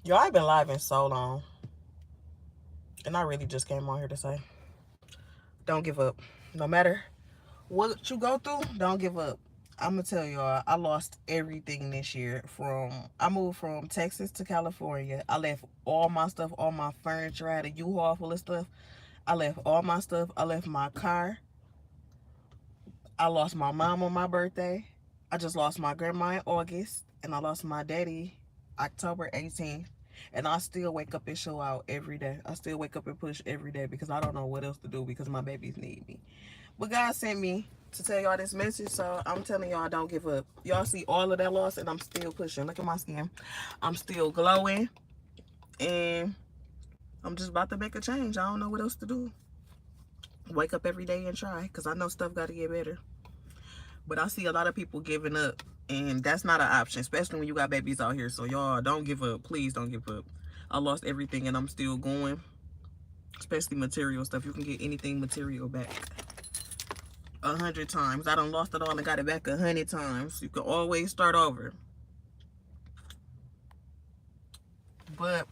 Yo, I've been live in so long, and I really just came on here to say, don't give up. No matter what you go through, don't give up. I'm gonna tell y'all, I lost everything this year. I moved from Texas to California. I left all my stuff, all my furniture. I had a U-Haul full of stuff. I left all my stuff. I left my car. I lost my mom on my birthday. I just lost my grandma in August, and I lost my daddy October 18th. And I still wake up and show out every day. I still wake up and push every day because I don't know what else to do because my babies need me. But God sent me to tell y'all this message, so I'm telling y'all don't give up. Y'all see all of that loss, and I'm still pushing. Look at my skin. I'm still glowing, and I'm just about to make a change. I don't know what else to do. Wake up every day and try because I know stuff got to get better. But I see a lot of people giving up, and that's not an option, especially when you got babies out here. So y'all don't give up. Please don't give up. I lost everything, and I'm still going, especially material stuff. You can get anything material back 100 times. I done lost it all and got it back 100 times. You can always start over. But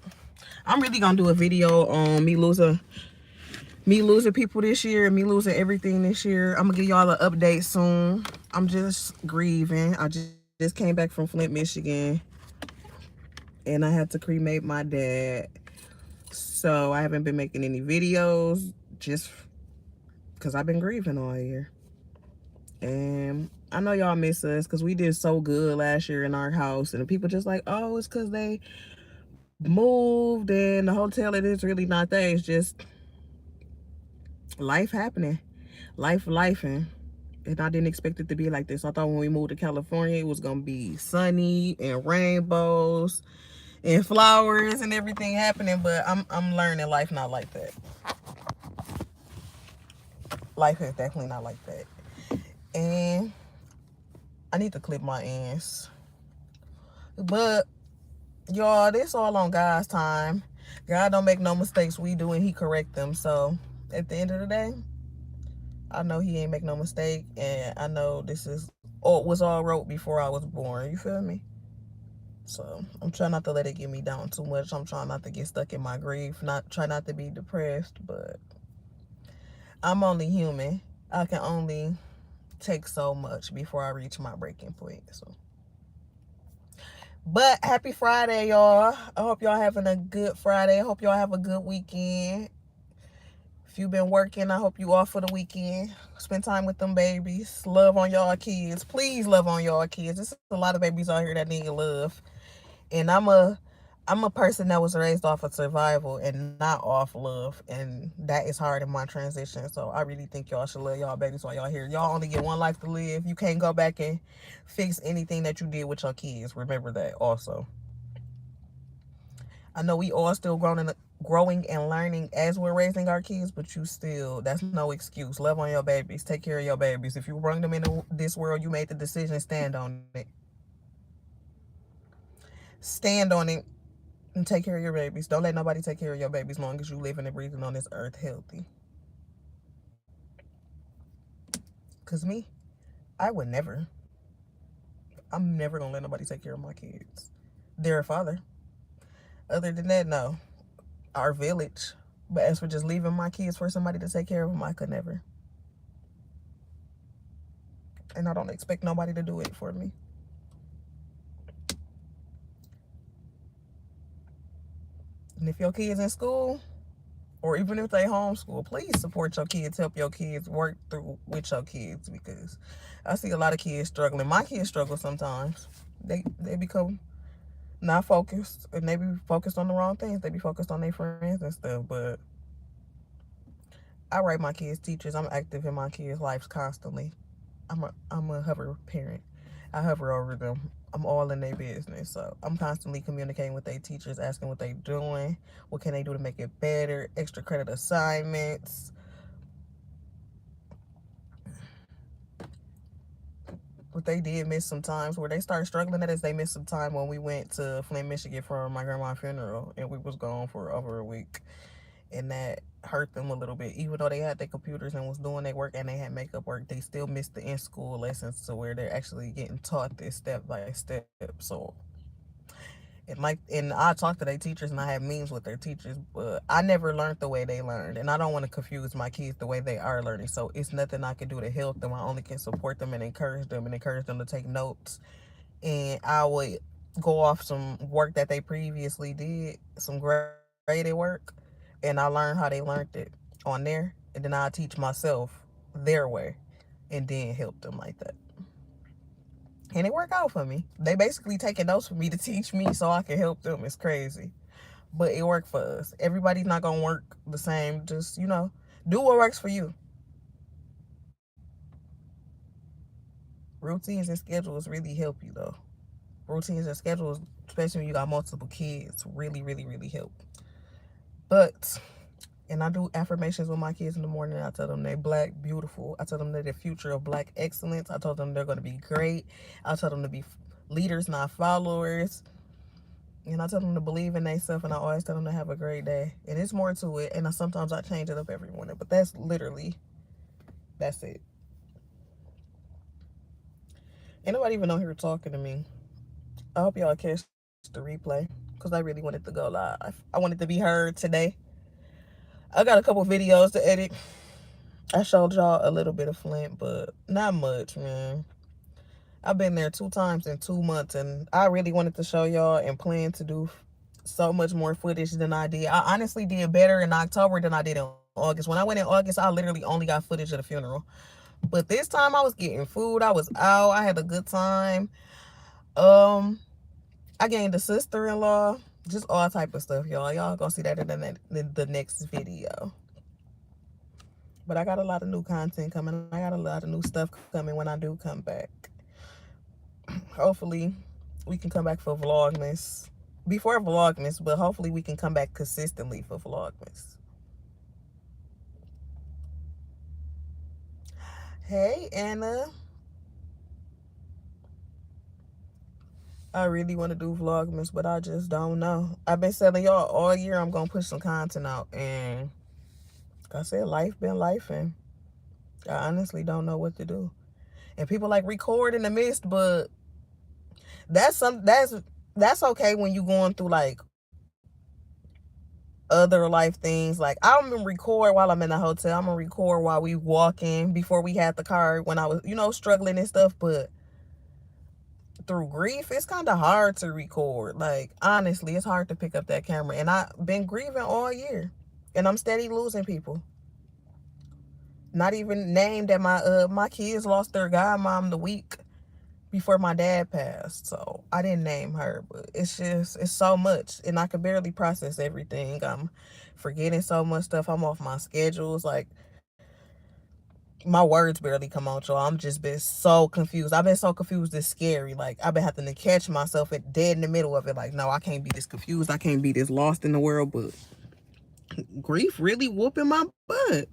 I'm really gonna do a video on me losing people this year and me losing everything this year. I'm gonna give y'all an update soon. I'm just grieving. I just came back from Flint, Michigan, and I had to cremate my dad. So I haven't been making any videos just because I've been grieving all year. And I know y'all miss us because we did so good last year in our house. And people just like, oh, it's because they moved and the hotel. It is really not that. It's just life happening. Life and I didn't expect it to be like this. I thought when we moved to California, it was gonna be sunny and rainbows and flowers and everything happening. But I'm learning life not like that. Life is definitely not like that. And I need to clip my ends. But y'all, this all on God's time. God don't make no mistakes. We do and He correct them. So at the end of the day, I know He ain't make no mistake, and I know this is all was all wrote before I was born. You feel me? So I'm trying not to let it get me down too much. I'm trying not to get stuck in my grief. Try not to be depressed, but I'm only human. I can only take so much before I reach my breaking point. So, but happy Friday, y'all. I hope y'all having a good Friday. I hope y'all have a good weekend. If you've been working, I hope you off for the weekend. Spend time with them babies. Love on y'all kids. Please love on y'all kids. There's a lot of babies out here that need love. And I'm a person that was raised off of survival and not off love, and that is hard in my transition. So I really think y'all should love y'all babies while y'all here. Y'all only get one life to live. You can't go back and fix anything that you did with your kids. Remember that also. I know we all still growing and learning as we're raising our kids, but you still, that's no excuse. Love on your babies. Take care of your babies. If you bring them into this world, you made the decision, stand on it. Stand on it and take care of your babies. Don't let nobody take care of your babies long as you living and breathing on this earth healthy. Cause me, I would never. I'm never gonna let nobody take care of my kids. They're a father. Other than that, no. Our village. But as for just leaving my kids for somebody to take care of them, I could never. And I don't expect nobody to do it for me. And if your kids in school, or even if they homeschool, please support your kids, help your kids, work through with your kids, because I see a lot of kids struggling. My kids struggle sometimes. They become not focused, and they be focused on the wrong things. They be focused on their friends and stuff. But I write my kids teachers. I'm active in my kids' lives constantly. I'm a hover parent. I hover over them. I'm all in their business. So I'm constantly communicating with their teachers, asking what they doing, what can they do to make it better, extra credit assignments. What they did miss some times where they started struggling at is they missed some time when we went to Flint, Michigan for my grandma's funeral, and we was gone for over a week, and that hurt them a little bit. Even though they had their computers and was doing their work and they had makeup work, they still missed the in-school lessons to where they're actually getting taught this step by step. So, and And I talk to their teachers and I have meetings with their teachers, but I never learned the way they learned, and I don't want to confuse my kids the way they are learning. So it's nothing I can do to help them. I only can support them and encourage them to take notes. And I would go off some work that they previously did, some graded work, and I learned how they learned it on there, and then I teach myself their way, and then help them like that. And it worked out for me. They basically taking notes for me to teach me so I can help them. It's crazy. But it worked for us. Everybody's not going to work the same. Just, do what works for you. Routines and schedules really help you, though. Routines and schedules, especially when you got multiple kids, really, really, really help. But, and I do affirmations with my kids in the morning. I tell them they're Black, beautiful. I tell them they're the future of Black excellence. I told them they're going to be great. I tell them to be leaders, not followers. And I tell them to believe in themselves, and I always tell them to have a great day. And it's more to it, and sometimes I change it up every morning. But that's it. Ain't nobody even on here talking to me. I hope y'all catch the replay, because I really wanted to go live. I wanted to be heard today. I got a couple videos to edit. I showed y'all a little bit of Flint, but not much, man. I've been there 2 times in 2 months, and I really wanted to show y'all and plan to do so much more footage than I did. I honestly did better in October than I did in August. When I went in August, I literally only got footage of the funeral. But this time I was getting food. I was out. I had a good time. I gained a sister-in-law. Just all type of stuff, y'all. Y'all gonna see that in the next video. But I got a lot of new content coming. I got a lot of new stuff coming when I do come back. Hopefully, we can come back for Vlogmas. Before Vlogmas, but hopefully we can come back consistently for Vlogmas. Hey, Anna. I really want to do Vlogmas, but I just don't know. I've been telling y'all all year I'm going to push some content out. And like I said, life been life, and I honestly don't know what to do. And people like record in the midst, but that's okay when you going through like other life things. Like I'm gonna record while I'm in the hotel. I'm gonna record while we walking before we had the car when I was, struggling and stuff. But through grief, it's kind of hard to record. Like honestly, it's hard to pick up that camera. And I've been grieving all year, and I'm steady losing people. Not even named that my kids lost their godmom the week before my dad passed, so I didn't name her. But it's so much, and I can barely process everything. I'm forgetting so much stuff. I'm off my schedules. Like my words barely come out, y'all. I'm just been so confused. I've been so confused, it's scary. Like I've been having to catch myself dead in the middle of it. Like, no, I can't be this confused. I can't be this lost in the world. But grief really whooping my butt.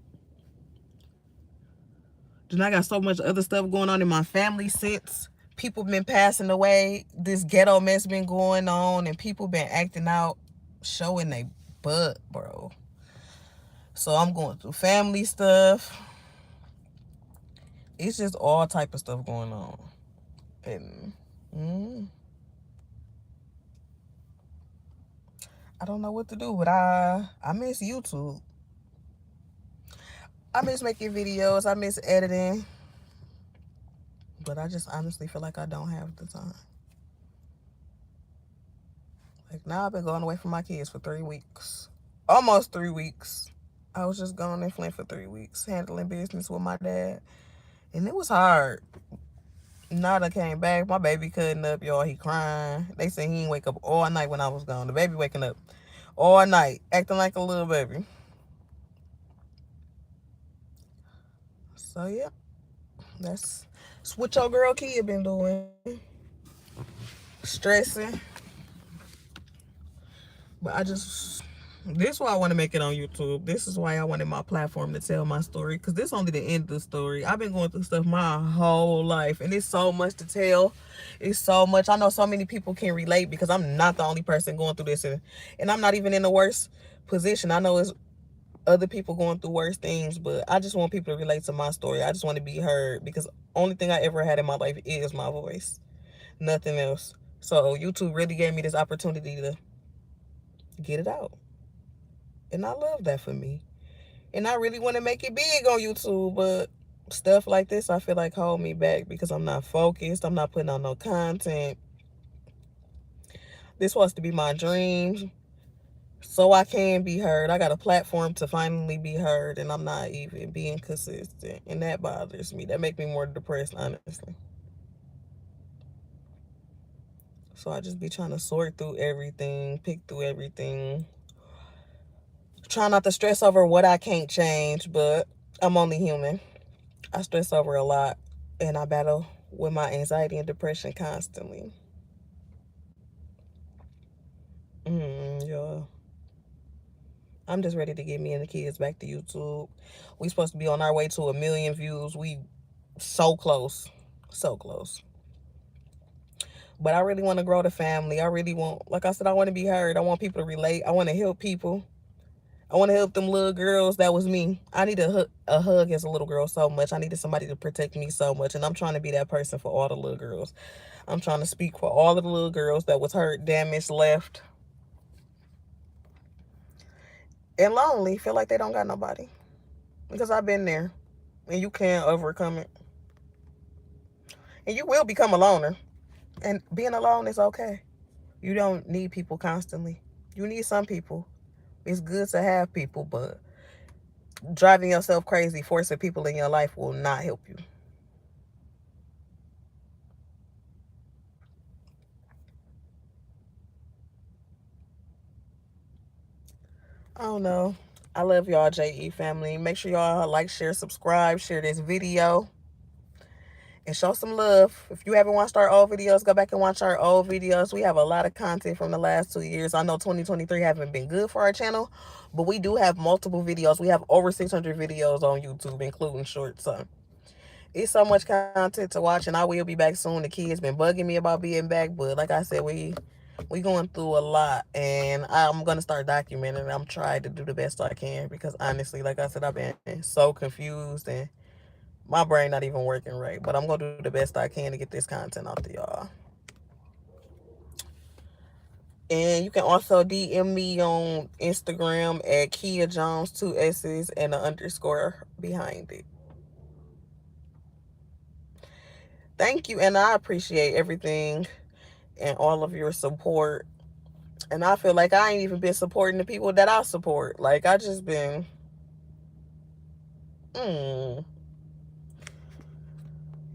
Then I got so much other stuff going on in my family since people been passing away. This ghetto mess been going on, and people been acting out, showing they butt, bro. So I'm going through family stuff. It's just all type of stuff going on. And I don't know what to do, but I miss YouTube. I miss making videos. I miss editing. But I just honestly feel like I don't have the time. Like now I've been going away from my kids for 3 weeks. Almost 3 weeks. I was just gone in Flint for 3 weeks, handling business with my dad. And it was hard. Nada came back. My baby cutting up, y'all. He crying. They say he ain't wake up all night when I was gone. The baby waking up all night, acting like a little baby. So yeah, that's what your girl kid been doing. Stressing. But this is why I want to make it on YouTube. This is why I wanted my platform to tell my story, because this is only the end of the story. I've been going through stuff my whole life, and it's so much to tell. It's so much. I know so many people can relate, because I'm not the only person going through this, and I'm not even in the worst position. I know it's other people going through worse things, but I just want people to relate to my story. I just want to be heard, because only thing I ever had in my life is my voice. Nothing else. So YouTube really gave me this opportunity to get it out. And I love that for me. And I really want to make it big on YouTube, but stuff like this I feel like hold me back because I'm not focused. I'm not putting out no content. This was to be my dreams. So I can be heard. I got a platform to finally be heard, and I'm not even being consistent. And that bothers me. That makes me more depressed, honestly. So I just be trying to sort through everything, pick through everything. Try not to stress over what I can't change, but I'm only human. I stress over a lot, and I battle with my anxiety and depression constantly. Yeah. I'm just ready to get me and the kids back to YouTube. We supposed to be on our way to 1 million views. We so close. So close. But I really want to grow the family. I really want, like I said, I want to be heard. I want people to relate. I want to help people. I want to help them little girls. That was me. I need a hug as a little girl so much. I needed somebody to protect me so much. And I'm trying to be that person for all the little girls. I'm trying to speak for all of the little girls that was hurt, damaged, left, and lonely. Feel like they don't got nobody. Because I've been there. And you can't overcome it. And you will become a loner. And being alone is okay. You don't need people constantly. You need some people. It's good to have people, but driving yourself crazy, forcing people in your life will not help you. I don't know. I love y'all, JE family. Make sure y'all like, share, subscribe, share this video, and show some love. If you haven't watched our old videos, go back and watch our old videos. We have a lot of content from the last 2 years. I know 2023 haven't been good for our channel, but we do have multiple videos. We have over 600 videos on YouTube, including shorts. So it's so much content to watch, and I will be back soon. The kids been bugging me about being back, but like I said, we going through a lot, and I'm gonna start documenting. I'm trying to do the best I can because honestly, like I said, I've been so confused and my brain not even working right. But I'm gonna do the best I can to get this content out to y'all. And you can also DM me on Instagram at Kia Jones, 2 S's and an underscore behind it. Thank you, and I appreciate everything and all of your support. And I feel like I ain't even been supporting the people that I support. Like I just been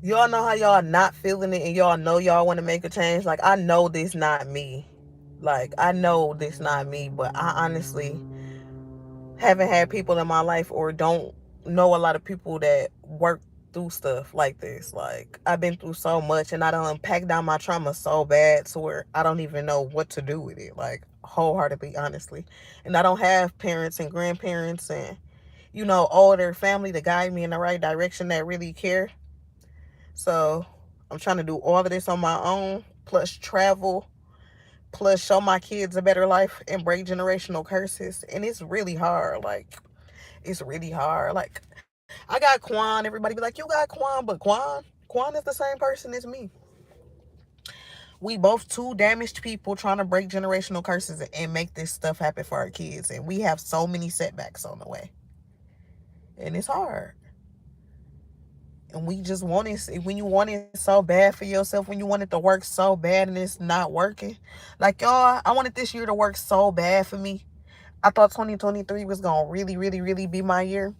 y'all know how y'all not feeling it and y'all know y'all want to make a change. Like I know this not me. Like I know this not me, but I honestly haven't had people in my life or don't know a lot of people that work through stuff like this. Like I've been through so much and I done unpacked down my trauma so bad to where I don't even know what to do with it. Like wholeheartedly, honestly. And I don't have parents and grandparents and older family to guide me in the right direction that really care. So I'm trying to do all of this on my own, plus travel, plus show my kids a better life and break generational curses. And it's really hard. Like, it's really hard. Like, I got Quan. Everybody be like, you got Quan, but Quan is the same person as me. We both two damaged people trying to break generational curses and make this stuff happen for our kids. And we have so many setbacks on the way. And it's hard. And we just want it, when you want it so bad for yourself, when you want it to work so bad and it's not working. Like, y'all, I wanted this year to work so bad for me. I thought 2023 was going to really, really, really be my year.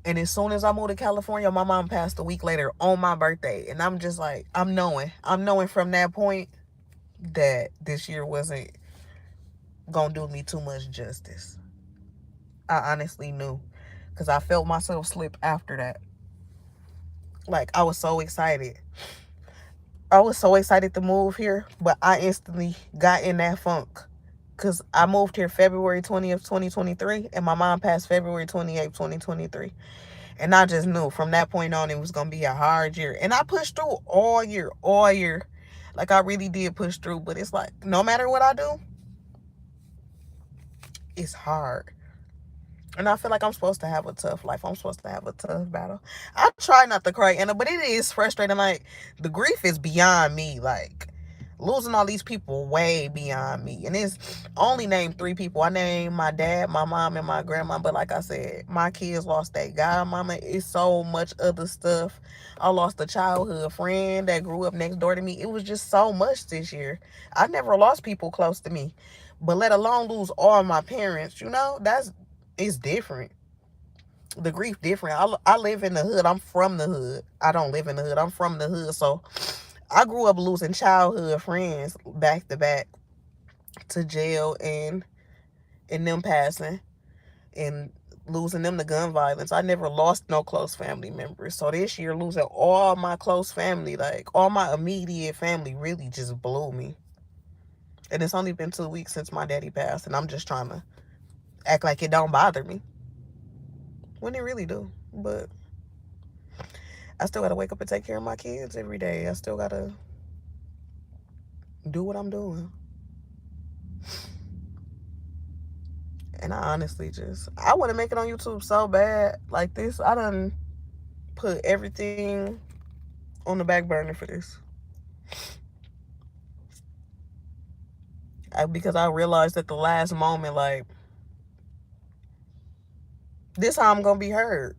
And as soon as I moved to California, my mom passed a week later on my birthday. And I'm just like, I'm knowing from that point that this year wasn't going to do me too much justice. I honestly knew because I felt myself slip after that. Like, I was so excited. I was so excited to move here, but I instantly got in that funk. Because I moved here February 20th, 2023, and my mom passed February 28th, 2023. And I just knew from that point on it was going to be a hard year. And I pushed through all year. Like, I really did push through. But it's like, no matter what I do, it's hard. And I feel like I'm supposed to have a tough life. I'm supposed to have a tough battle. I try not to cry, Anna, but it is frustrating. Like, the grief is beyond me. Like, Losing all these people way beyond me. And it's only named 3 people. I named my dad, my mom, and my grandma. But like I said, my kids lost their godmama. It's so much other stuff. I lost a childhood friend that grew up next door to me. It was just so much this year. I never lost people close to me. But let alone lose all my parents, it's different. The grief different. I live in the hood. I'm from the hood. I don't live in the hood. I'm from the hood. So I grew up losing childhood friends back to back to jail and them passing and losing them to gun violence. I never lost no close family members. So this year losing all my close family, like all my immediate family, really just blew me. And it's only been 2 weeks since my daddy passed, and I'm just trying to act like it don't bother me when it really do. But I still gotta wake up and take care of my kids every day. I still gotta do what I'm doing. And I honestly I want to make it on YouTube so bad. Like this, I done put everything on the back burner for this. Because I realized at the last moment, like, this how I'm gonna be heard.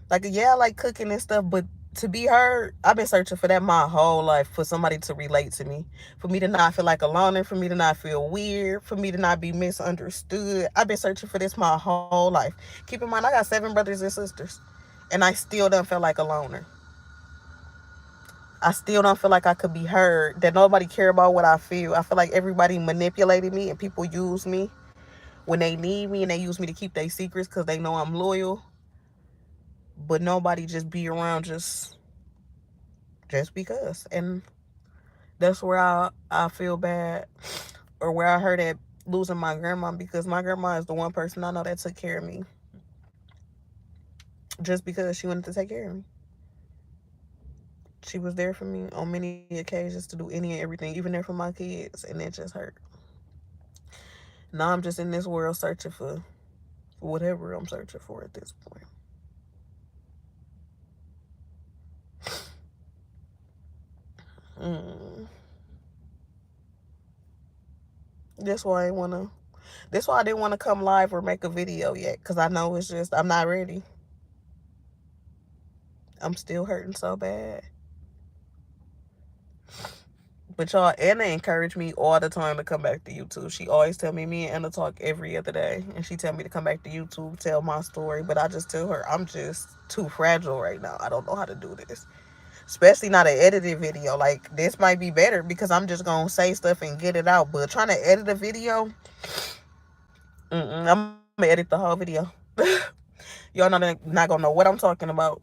Like, yeah, I like cooking and stuff, but to be heard, I've been searching for that my whole life, for somebody to relate to me, for me to not feel like a loner, for me to not feel weird, for me to not be misunderstood. I've been searching for this my whole life. Keep in mind, I got 7 brothers and sisters, and I still don't feel like a loner. I still don't feel like I could be heard, that nobody care about what I feel. I feel like everybody manipulated me and people use me when they need me, and they use me to keep their secrets because they know I'm loyal. But nobody just be around just because. And that's where I feel bad, or where I heard at losing my grandma, because my grandma is the one person I know that took care of me just because she wanted to take care of me. She was there for me on many occasions to do any and everything, even there for my kids, and it just hurt. Now I'm just in this world searching for whatever I'm searching for at this point. That's why I didn't want to come live or make a video yet, because I know it's just, I'm not ready. I'm still hurting so bad. But y'all, Anna encouraged me all the time to come back to YouTube. She always tell me and Anna talk every other day. And she tell me to come back to YouTube, tell my story. But I just tell her, I'm just too fragile right now. I don't know how to do this. Especially not an edited video. Like, this might be better because I'm just going to say stuff and get it out. But trying to edit a video, I'm going to edit the whole video. Y'all not going to know what I'm talking about.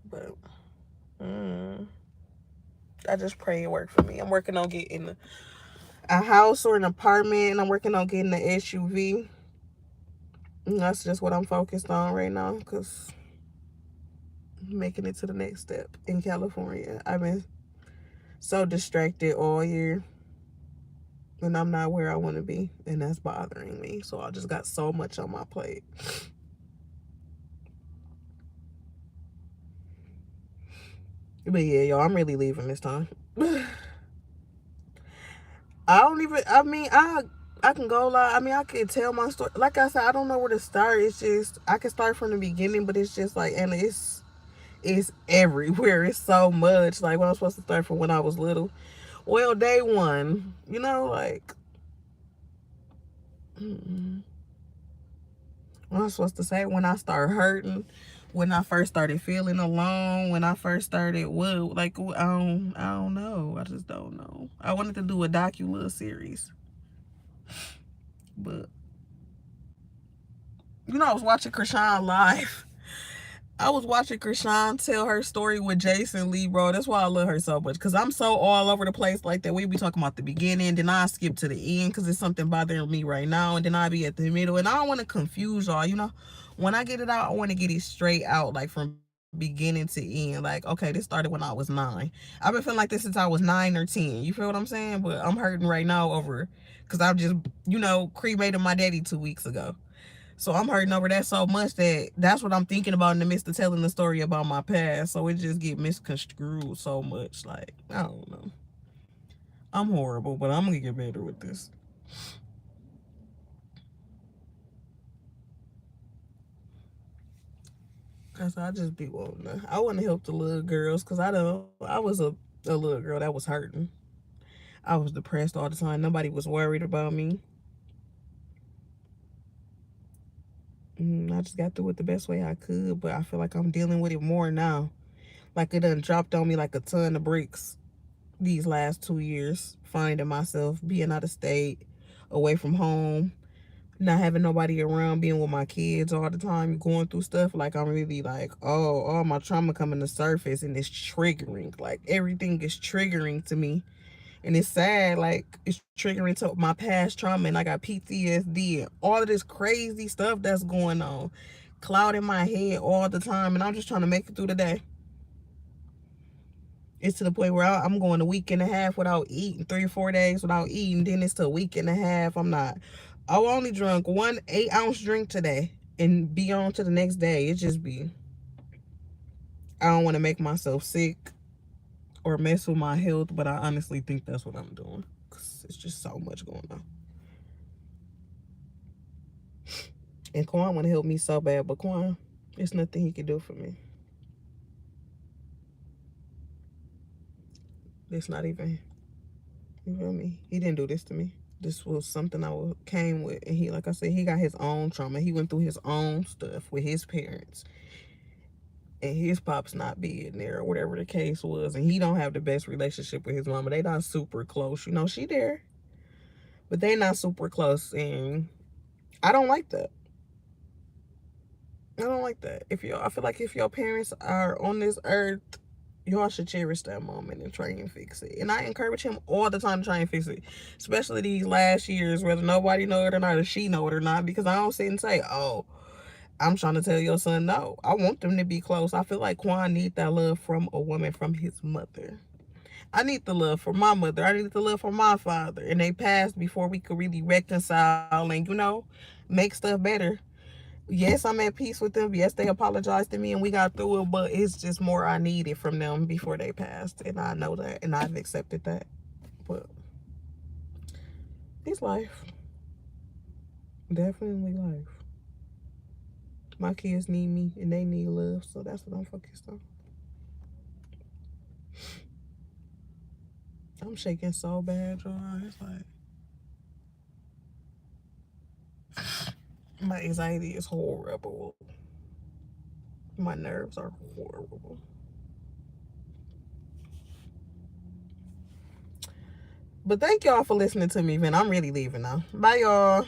But, I just pray it work for me. I'm working on getting a house or an apartment, and I'm working on getting an SUV. And that's just what I'm focused on right now, because making it to the next step in California. I've been so distracted all year, and I'm not where I want to be, and that's bothering me. So I just got so much on my plate. But yeah, y'all, I'm really leaving this time. I can go live. I mean, I can tell my story. Like I said, I don't know where to start. It's just, I can start from the beginning, but it's just like, and it's everywhere. It's so much. Like, when I'm supposed to start from when I was little. Well, day one, like, what I'm supposed to say, when I start hurting, when I first started feeling alone, when I first started, like, I don't know. I just don't know. I wanted to do a docu series. But, I was watching Krishan live. I was watching Krishan tell her story with Jason Lee, bro. That's why I love her so much, because I'm so all over the place like that. We be talking about the beginning, then I skip to the end because it's something bothering me right now, and then I be at the middle, and I don't want to confuse y'all. When I get it out, I want to get it straight out, like from beginning to end. Like, okay, this started when I was 9. I've been feeling like this since I was 9 or 10. You feel what I'm saying? But I'm hurting right now over, because I've just, cremated my daddy 2 weeks ago. So I'm hurting over that so much that that's what I'm thinking about in the midst of telling the story about my past. So it just get misconstrued so much. Like, I don't know. I'm horrible, but I'm gonna get better with this. Cause I just be wanting to. I want to help the little girls. Cause I was a little girl that was hurting. I was depressed all the time. Nobody was worried about me. I just got through it the best way I could. But I feel like I'm dealing with it more now. Like it done dropped on me like a ton of bricks these last 2 years. Finding myself being out of state, away from home, not having nobody around, being with my kids all the time, going through stuff. Like I'm really like, oh, all my trauma coming to surface and it's triggering. Like everything is triggering to me. And it's sad, like it's triggering to my past trauma, and I got PTSD and all of this crazy stuff that's going on, clouding my head all the time, and I'm just trying to make it through the day. It's to the point where I'm going a week and a half without eating, 3 or 4 days without eating. Then it's to a week and a half. I only drunk 1 8-ounce drink today and be on to the next day. It just be, I don't want to make myself sick or mess with my health, but I honestly think that's what I'm doing. Cause it's just so much going on. And Quan want to help me so bad, but Quan, there's nothing he can do for me. It's not even, you feel me? He didn't do this to me. This was something I came with, and he, like I said, he got his own trauma. He went through his own stuff with his parents, and his pops not being there or whatever the case was, and he don't have the best relationship with his mama. They not super close, you know. She there, but they not super close, and I don't like that. I don't like that. I feel like if your parents are on this earth, y'all should cherish that moment and try and fix it. And I encourage him all the time to try and fix it, especially these last years, whether nobody know it or not, or she know it or not, because I don't sit and say, oh, I'm trying to tell your son no. I want them to be close. I feel like Quan need that love from a woman, from his mother. I need the love from my mother. I need the love from my father. And they passed before we could really reconcile and, make stuff better. Yes, I'm at peace with them. Yes, they apologized to me and we got through it, but it's just more I needed from them before they passed. And I know that, and I've accepted that. But it's life. Definitely life. My kids need me and they need love, so that's what I'm focused on. I'm shaking so bad, y'all. It's like my anxiety is horrible. My nerves are horrible. But thank y'all for listening to me, man. I'm really leaving now. Bye, y'all.